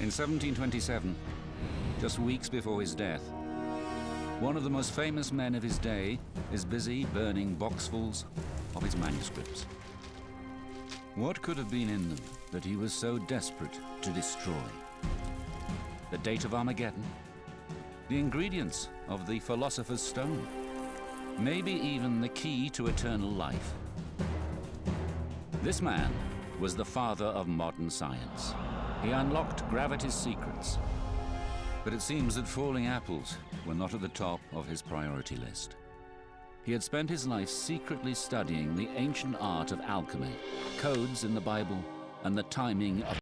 In 1727, just weeks before his death, one of the most famous men of his day is busy burning boxfuls of his manuscripts. What could have been in them that he was so desperate to destroy? The date of Armageddon? The ingredients of the Philosopher's Stone? Maybe even the key to eternal life? This man was the father of modern science. He unlocked gravity's secrets. But it seems that falling apples were not at the top of his priority list. He had spent his life secretly studying the ancient art of alchemy, codes in the Bible, and the timing of...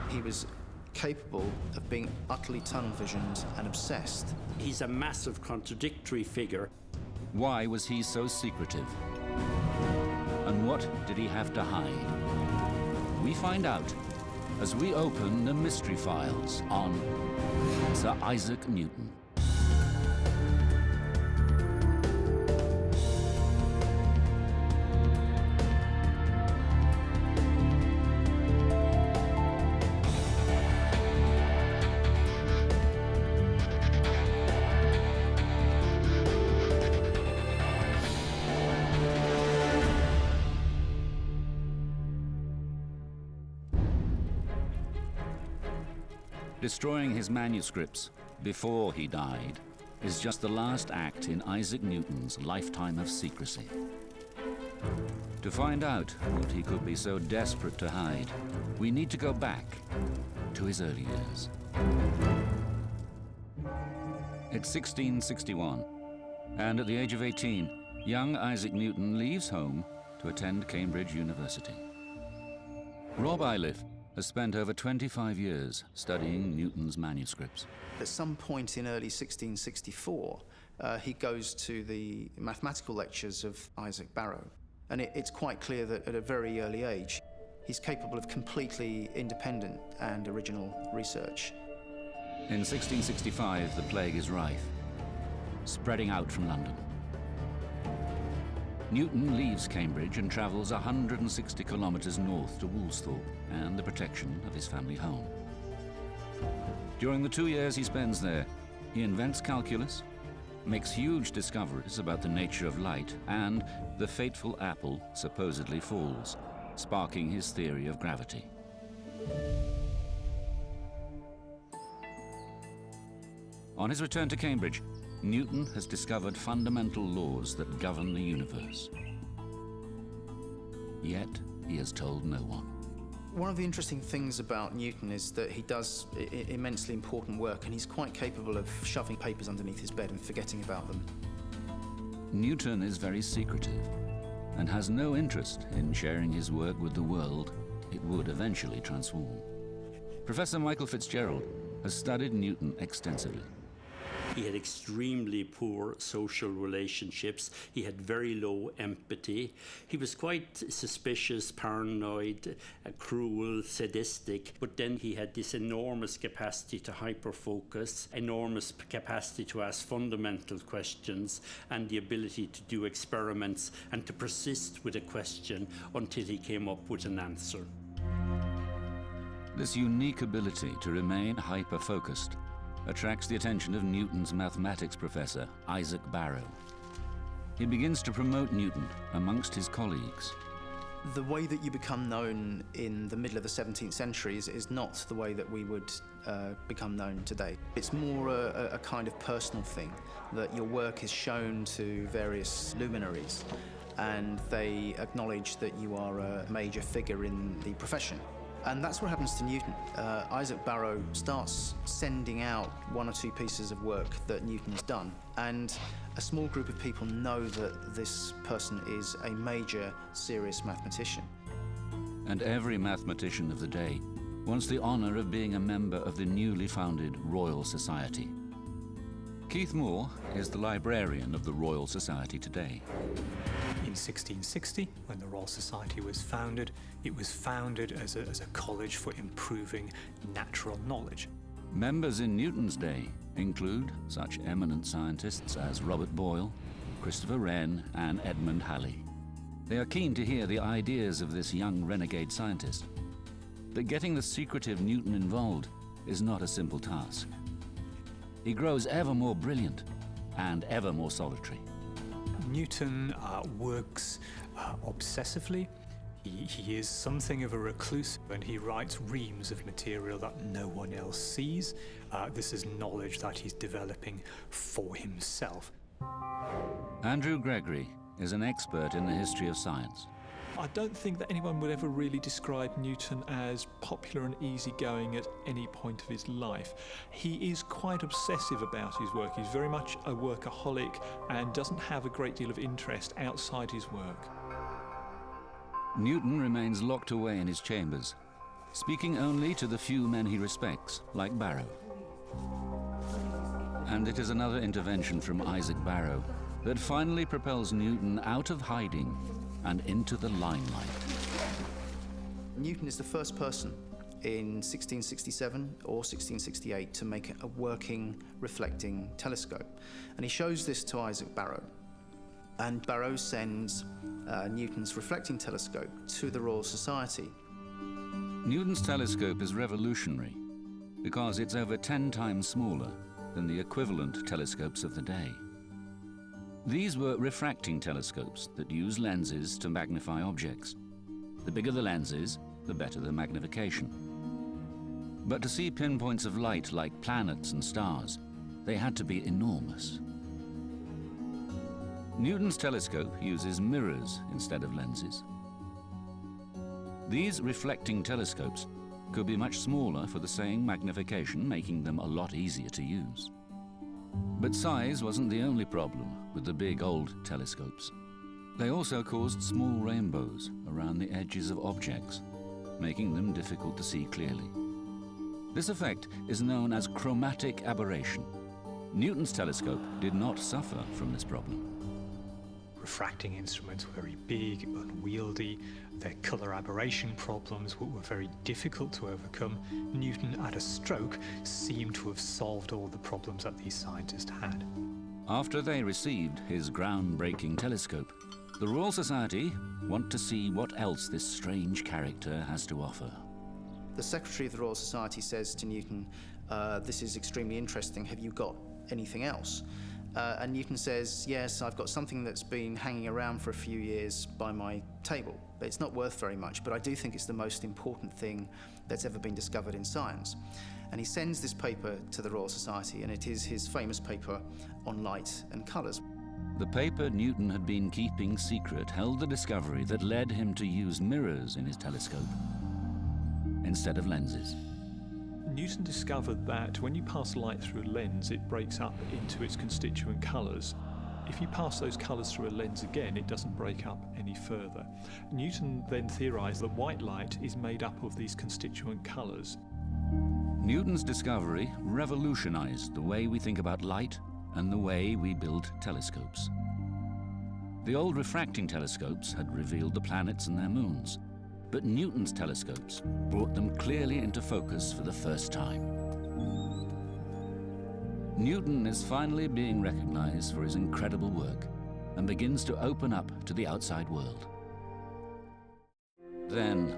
He was capable of being utterly tunnel-visioned and obsessed. He's a massive contradictory figure. Why was he so secretive? And what did he have to hide? We find out as we open the mystery files on Sir Isaac Newton. Destroying his manuscripts before he died is just the last act in Isaac Newton's lifetime of secrecy. To find out what he could be so desperate to hide, we need to go back to his early years. It's 1661, and at the age of 18, young Isaac Newton leaves home to attend Cambridge University. Rob Iliff has spent over 25 years studying Newton's manuscripts. At some point in early 1664, he goes to the mathematical lectures of Isaac Barrow. And it's quite clear that at a very early age, he's capable of completely independent and original research. In 1665, the plague is rife, spreading out from London. Newton leaves Cambridge and travels 160 kilometers north to Woolsthorpe and the protection of his family home. During the 2 years he spends there, he invents calculus, makes huge discoveries about the nature of light, and the fateful apple supposedly falls, sparking his theory of gravity. On his return to Cambridge, Newton has discovered fundamental laws that govern the universe. Yet, he has told no one. One of the interesting things about Newton is that he does immensely important work, and he's quite capable of shoving papers underneath his bed and forgetting about them. Newton is very secretive and has no interest in sharing his work with the world it would eventually transform. Professor Michael Fitzgerald has studied Newton extensively. He had extremely poor social relationships. He had very low empathy. He was quite suspicious, paranoid, cruel, sadistic. But then he had this enormous capacity to hyperfocus, enormous capacity to ask fundamental questions, and the ability to do experiments and to persist with a question until he came up with an answer. This unique ability to remain hyper-focused attracts the attention of Newton's mathematics professor, Isaac Barrow. He begins to promote Newton amongst his colleagues. The way that you become known in the middle of the 17th century is not the way that we would become known today. It's more a kind of personal thing, that your work is shown to various luminaries, and they acknowledge that you are a major figure in the profession. And that's what happens to Newton. Isaac Barrow starts sending out one or two pieces of work that Newton's done, and a small group of people know that this person is a major, serious mathematician. And every mathematician of the day wants the honor of being a member of the newly founded Royal Society. Keith Moore is the librarian of the Royal Society today. In 1660, when the Royal Society was founded, it was founded as a college for improving natural knowledge. Members in Newton's day include such eminent scientists as Robert Boyle, Christopher Wren, and Edmund Halley. They are keen to hear the ideas of this young renegade scientist. But getting the secretive Newton involved is not a simple task. He grows ever more brilliant and ever more solitary. Newton works obsessively. He is something of a recluse, and he writes reams of material that no one else sees. This is knowledge that he's developing for himself. Andrew Gregory is an expert in the history of science. I don't think that anyone would ever really describe Newton as popular and easygoing at any point of his life. He is quite obsessive about his work. He's very much a workaholic and doesn't have a great deal of interest outside his work. Newton remains locked away in his chambers, speaking only to the few men he respects, like Barrow. And it is another intervention from Isaac Barrow that finally propels Newton out of hiding and into the limelight. Newton is the first person in 1667 or 1668 to make a working reflecting telescope. And he shows this to Isaac Barrow. And Barrow sends Newton's reflecting telescope to the Royal Society. Newton's telescope is revolutionary because it's over 10 times smaller than the equivalent telescopes of the day. These were refracting telescopes that use lenses to magnify objects. The bigger the lenses, the better the magnification. But to see pinpoints of light like planets and stars, they had to be enormous. Newton's telescope uses mirrors instead of lenses. These reflecting telescopes could be much smaller for the same magnification, making them a lot easier to use. But size wasn't the only problem with the big old telescopes. They also caused small rainbows around the edges of objects, making them difficult to see clearly. This effect is known as chromatic aberration. Newton's telescope did not suffer from this problem. Refracting instruments were very big, unwieldy. Their colour aberration problems were very difficult to overcome. Newton, at a stroke, seemed to have solved all the problems that these scientists had. After they received his groundbreaking telescope, the Royal Society want to see what else this strange character has to offer. The Secretary of the Royal Society says to Newton, this is extremely interesting, have you got anything else? And Newton says, yes, I've got something that's been hanging around for a few years by my table. It's not worth very much, but I do think it's the most important thing that's ever been discovered in science. And he sends this paper to the Royal Society, and it is his famous paper on light and colours. The paper Newton had been keeping secret held the discovery that led him to use mirrors in his telescope instead of lenses. Newton discovered that when you pass light through a lens, it breaks up into its constituent colours. If you pass those colours through a lens again, it doesn't break up any further. Newton then theorised that white light is made up of these constituent colours. Newton's discovery revolutionized the way we think about light and the way we build telescopes. The old refracting telescopes had revealed the planets and their moons, but Newton's telescopes brought them clearly into focus for the first time. Newton is finally being recognized for his incredible work and begins to open up to the outside world. Then,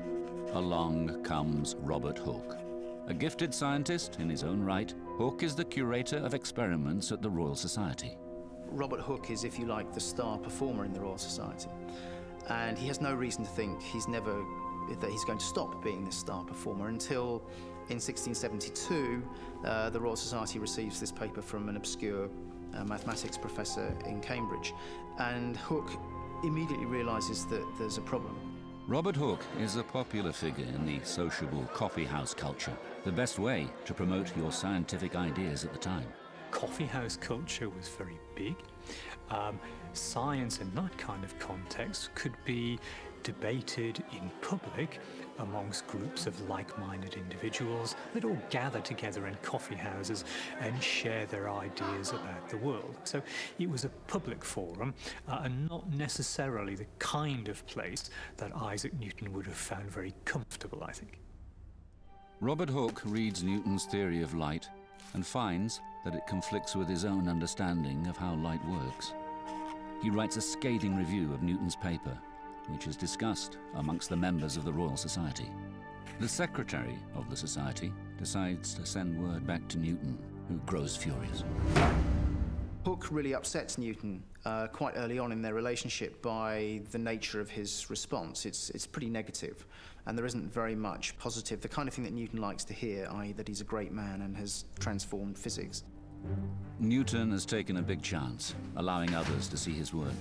along comes Robert Hooke. A gifted scientist in his own right, Hooke is the curator of experiments at the Royal Society. Robert Hooke is, if you like, the star performer in the Royal Society. And he has no reason to think that he's going to stop being this star performer until in 1672 the Royal Society receives this paper from an obscure mathematics professor in Cambridge, and Hooke immediately realises that there's a problem. Robert Hooke is a popular figure in the sociable coffeehouse culture, the best way to promote your scientific ideas at the time. Coffeehouse culture was very big. Science in that kind of context could be debated in public amongst groups of like-minded individuals that all gather together in coffee houses and share their ideas about the world. So it was a public forum and not necessarily the kind of place that Isaac Newton would have found very comfortable, I think. Robert Hooke reads Newton's theory of light and finds that it conflicts with his own understanding of how light works. He writes a scathing review of Newton's paper, which is discussed amongst the members of the Royal Society. The secretary of the society decides to send word back to Newton, who grows furious. Hooke really upsets Newton quite early on in their relationship by the nature of his response. It's pretty negative, and there isn't very much positive, the kind of thing that Newton likes to hear, i.e. that he's a great man and has transformed physics. Newton has taken a big chance, allowing others to see his work.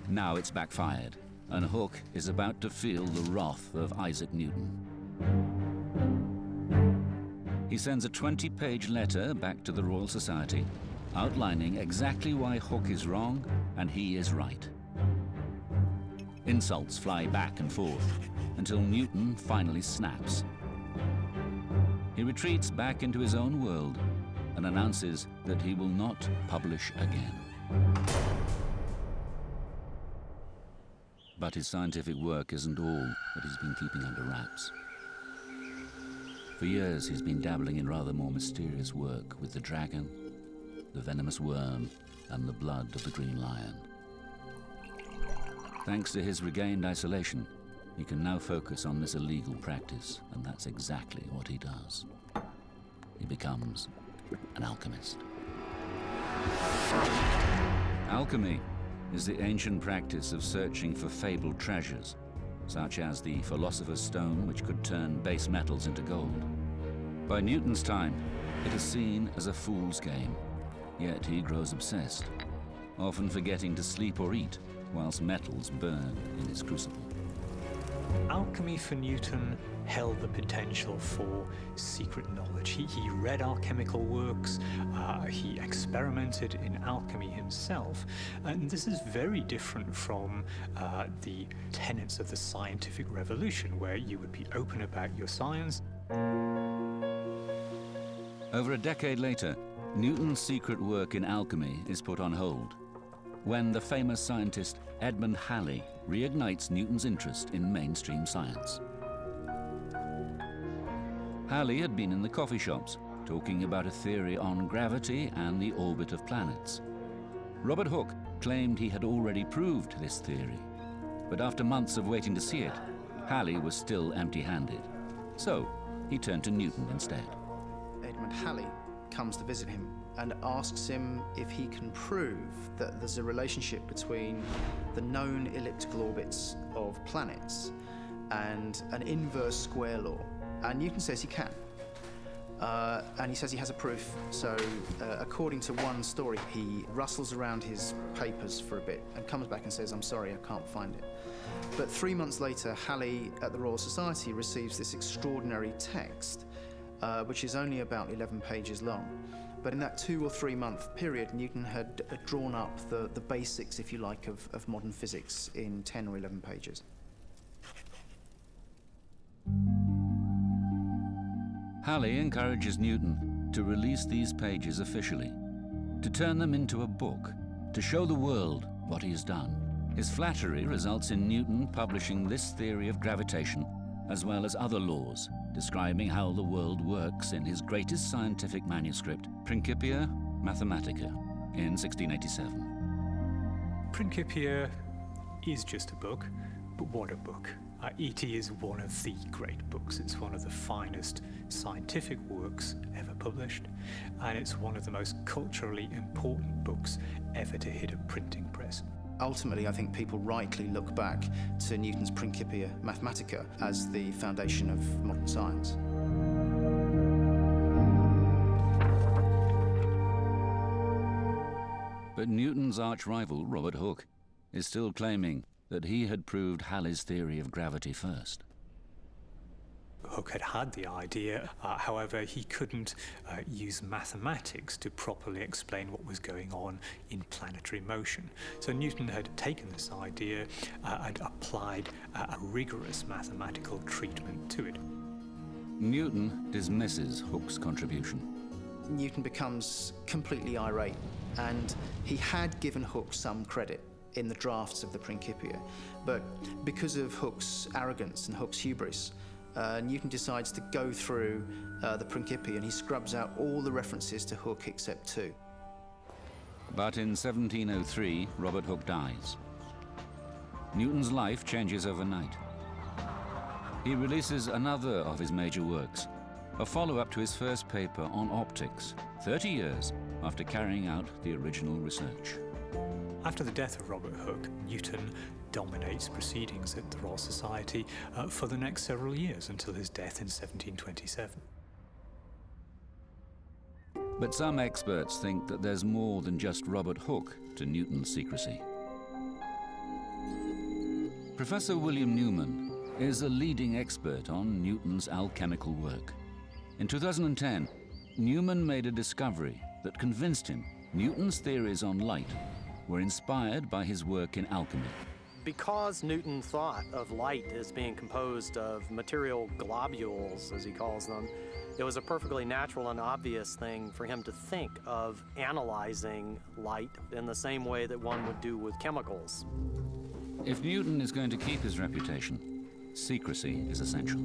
Now it's backfired, and Hooke is about to feel the wrath of Isaac Newton. He sends a 20-page letter back to the Royal Society, outlining exactly why Hooke is wrong and he is right. Insults fly back and forth until Newton finally snaps. He retreats back into his own world and announces that he will not publish again. But his scientific work isn't all that he's been keeping under wraps. For years, he's been dabbling in rather more mysterious work with the dragon, the venomous worm, and the blood of the green lion. Thanks to his regained isolation, he can now focus on this illegal practice, and that's exactly what he does. He becomes an alchemist. Alchemy is the ancient practice of searching for fabled treasures, such as the philosopher's stone, which could turn base metals into gold. By Newton's time, it is seen as a fool's game. Yet he grows obsessed, often forgetting to sleep or eat whilst metals burn in his crucible. Alchemy for Newton held the potential for secret knowledge. He read alchemical works, he experimented in alchemy himself, and this is very different from the tenets of the scientific revolution, where you would be open about your science. Over a decade later, Newton's secret work in alchemy is put on hold when the famous scientist Edmund Halley reignites Newton's interest in mainstream science. Halley had been in the coffee shops talking about a theory on gravity and the orbit of planets. Robert Hooke claimed he had already proved this theory, but after months of waiting to see it, Halley was still empty-handed. So he turned to Newton instead. Edmund Halley comes to visit him and asks him if he can prove that there's a relationship between the known elliptical orbits of planets and an inverse square law. And Newton says he can. And he says he has a proof. So according to one story, he rustles around his papers for a bit and comes back and says, "I'm sorry, I can't find it." But 3 months later, Halley at the Royal Society receives this extraordinary text, which is only about 11 pages long. But in that 2 or 3 month period, Newton had drawn up the basics, if you like, of modern physics in 10 or 11 pages. Halley encourages Newton to release these pages officially, to turn them into a book, to show the world what he has done. His flattery results in Newton publishing this theory of gravitation, as well as other laws, describing how the world works in his greatest scientific manuscript, Principia Mathematica, in 1687. Principia is just a book, but what a book. It is one of the great books. It's one of the finest scientific works ever published, and it's one of the most culturally important books ever to hit a printing press. Ultimately, I think people rightly look back to Newton's Principia Mathematica as the foundation of modern science. But Newton's arch-rival, Robert Hooke, is still claiming that he had proved Halley's theory of gravity first. Hooke had the idea, however, he couldn't use mathematics to properly explain what was going on in planetary motion. So Newton had taken this idea and applied a rigorous mathematical treatment to it. Newton dismisses Hooke's contribution. Newton becomes completely irate, and he had given Hooke some credit in the drafts of the Principia, but because of Hooke's arrogance and Hooke's hubris, Newton decides to go through the Principia, and he scrubs out all the references to Hooke except 2. But in 1703, Robert Hooke dies. Newton's life changes overnight. he releases another of his major works, a follow-up to his first paper on optics, 30 years after carrying out the original research. After the death of Robert Hooke, Newton dominates proceedings at the Royal Society for the next several years until his death in 1727. But some experts think that there's more than just Robert Hooke to Newton's secrecy. Professor William Newman is a leading expert on Newton's alchemical work. In 2010, Newman made a discovery that convinced him Newton's theories on light were inspired by his work in alchemy. Because Newton thought of light as being composed of material globules, as he calls them, it was a perfectly natural and obvious thing for him to think of analyzing light in the same way that one would do with chemicals. If Newton is going to keep his reputation, secrecy is essential.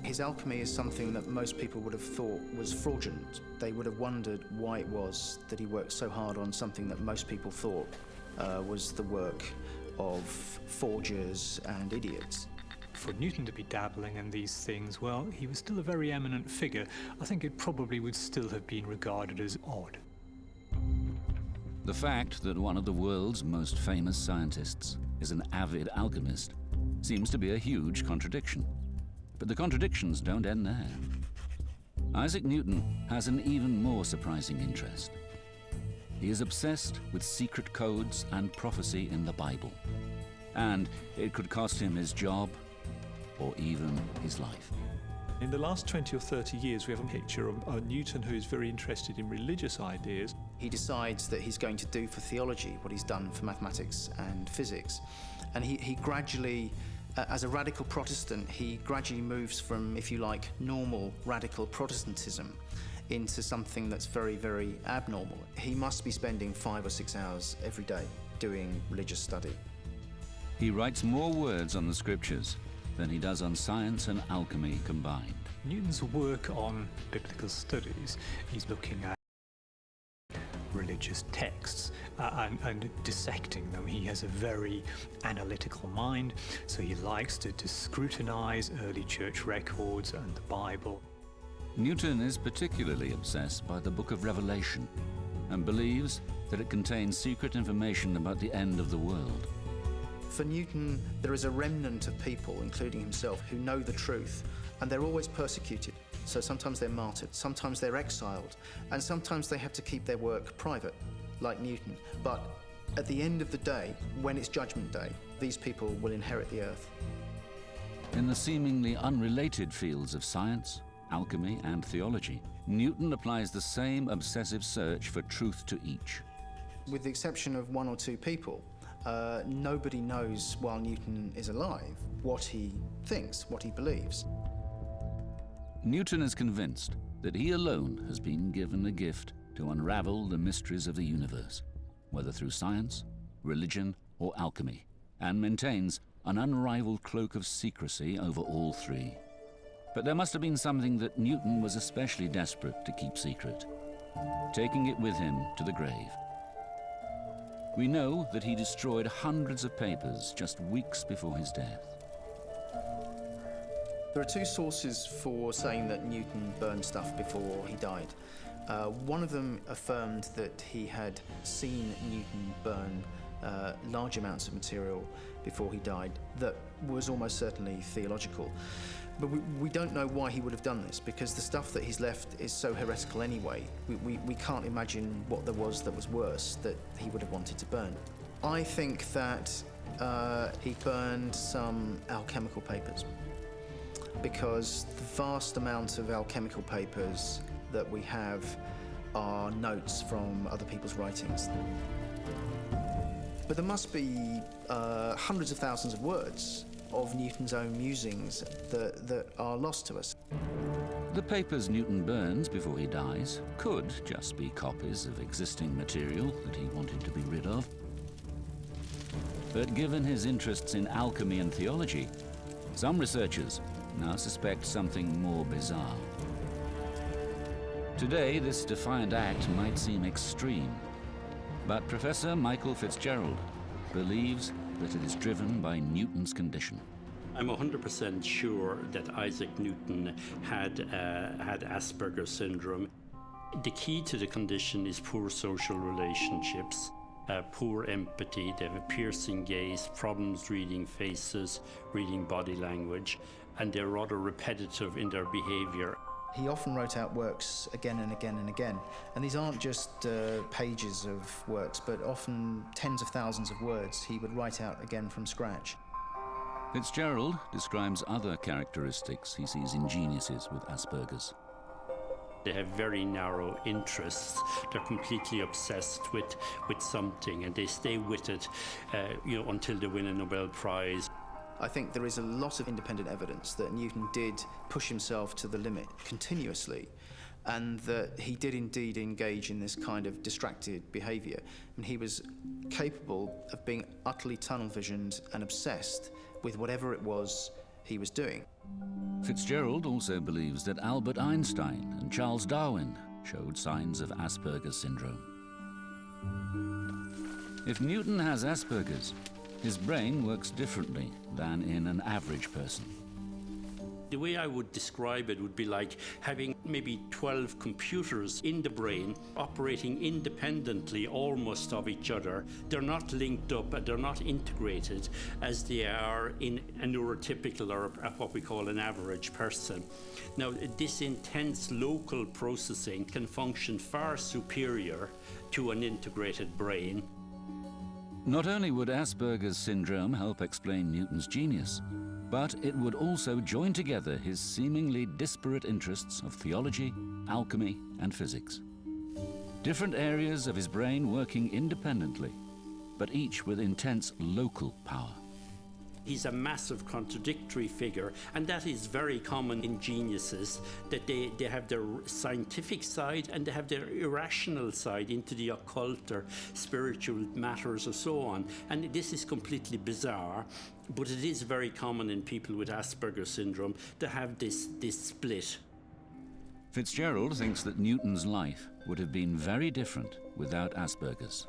His alchemy is something that most people would have thought was fraudulent. They would have wondered why it was that he worked so hard on something that most people thought was the work of forgers and idiots. For Newton to be dabbling in these things, well, he was still a very eminent figure. I think it probably would still have been regarded as odd. The fact that one of the world's most famous scientists is an avid alchemist seems to be a huge contradiction. But the contradictions don't end there. Isaac Newton has an even more surprising interest. He is obsessed with secret codes and prophecy in the Bible. And it could cost him his job or even his life. In the last 20 or 30 years, we have a picture of Newton who is very interested in religious ideas. He decides that he's going to do for theology what he's done for mathematics and physics. And he gradually, as a radical Protestant, he gradually moves from, if you like, normal radical Protestantism into something that's very, very abnormal. He must be spending 5 or 6 hours every day doing religious study. He writes more words on the scriptures than he does on science and alchemy combined. Newton's work on biblical studies, he's looking at religious texts and dissecting them. He has a very analytical mind, so he likes to scrutinize early church records and the Bible. Newton is particularly obsessed by the book of Revelation and believes that it contains secret information about the end of the world. For Newton, there is a remnant of people, including himself, who know the truth, and they're always persecuted. So sometimes they're martyred, sometimes they're exiled, and sometimes they have to keep their work private, like Newton. But at the end of the day, when it's Judgment Day, these people will inherit the earth. In the seemingly unrelated fields of science, alchemy, and theology, Newton applies the same obsessive search for truth to each. With the exception of 1 or 2 people, nobody knows while Newton is alive what he thinks, what he believes. Newton is convinced that he alone has been given the gift to unravel the mysteries of the universe, whether through science, religion, or alchemy, and maintains an unrivaled cloak of secrecy over all three. But there must have been something that Newton was especially desperate to keep secret, taking it with him to the grave. We know that he destroyed hundreds of papers just weeks before his death. There are 2 sources for saying that Newton burned stuff before he died. One of them affirmed that he had seen Newton burn large amounts of material before he died that was almost certainly theological. But we don't know why he would have done this, because the stuff that he's left is so heretical anyway. We can't imagine what there was that was worse that he would have wanted to burn. I think that he burned some alchemical papers, because the vast amount of alchemical papers that we have are notes from other people's writings. But there must be hundreds of thousands of words of Newton's own musings that are lost to us. The papers Newton burns before he dies could just be copies of existing material that he wanted to be rid of. But given his interests in alchemy and theology, some researchers now suspect something more bizarre. Today, this defiant act might seem extreme, but Professor Michael Fitzgerald believes that it is driven by Newton's condition. I'm 100% sure that Isaac Newton had Asperger's syndrome. The key to the condition is poor social relationships, poor empathy. They have a piercing gaze, problems reading faces, reading body language, and they're rather repetitive in their behavior. He often wrote out works again and again and again, and these aren't just pages of works, but often tens of thousands of words he would write out again from scratch. Fitzgerald describes other characteristics he sees in geniuses with Asperger's. They have very narrow interests. They're completely obsessed with something, and they stay with it until they win a Nobel Prize. I think there is a lot of independent evidence that Newton did push himself to the limit continuously, and that he did indeed engage in this kind of distracted behaviour. And he was capable of being utterly tunnel-visioned and obsessed with whatever it was he was doing. Fitzgerald also believes that Albert Einstein and Charles Darwin showed signs of Asperger's syndrome. If Newton has Asperger's, his brain works differently than in an average person. The way I would describe it would be like having maybe 12 computers in the brain operating independently almost of each other. They're not linked up, they're not integrated as they are in a neurotypical or what we call an average person. Now, this intense local processing can function far superior to an integrated brain. Not only would Asperger's syndrome help explain Newton's genius, but it would also join together his seemingly disparate interests of theology, alchemy, and physics. Different areas of his brain working independently, but each with intense local power. He's a massive contradictory figure, and that is very common in geniuses, that they have their scientific side and they have their irrational side into the occult or spiritual matters or so on. And this is completely bizarre, but it is very common in people with Asperger's syndrome to have this split. Fitzgerald thinks that Newton's life would have been very different without Asperger's.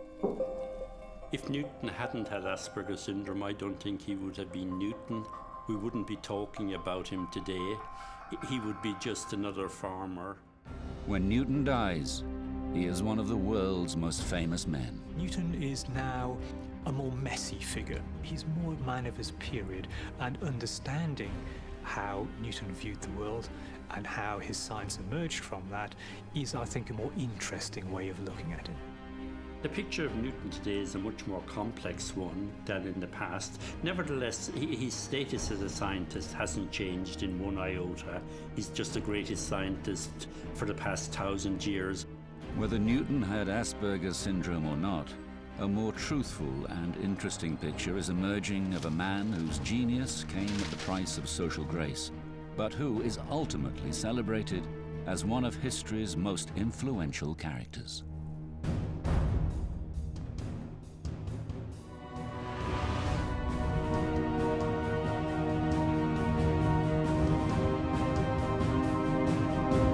If Newton hadn't had Asperger's syndrome, I don't think he would have been Newton. We wouldn't be talking about him today. He would be just another farmer. When Newton dies, he is one of the world's most famous men. Newton is now a more messy figure. He's more a man of his period, and understanding how Newton viewed the world and how his science emerged from that is, I think, a more interesting way of looking at it. The picture of Newton today is a much more complex one than in the past. Nevertheless, his status as a scientist hasn't changed in one iota. He's just the greatest scientist for the past 1,000 years. Whether Newton had Asperger's syndrome or not, a more truthful and interesting picture is emerging of a man whose genius came at the price of social grace, but who is ultimately celebrated as one of history's most influential characters.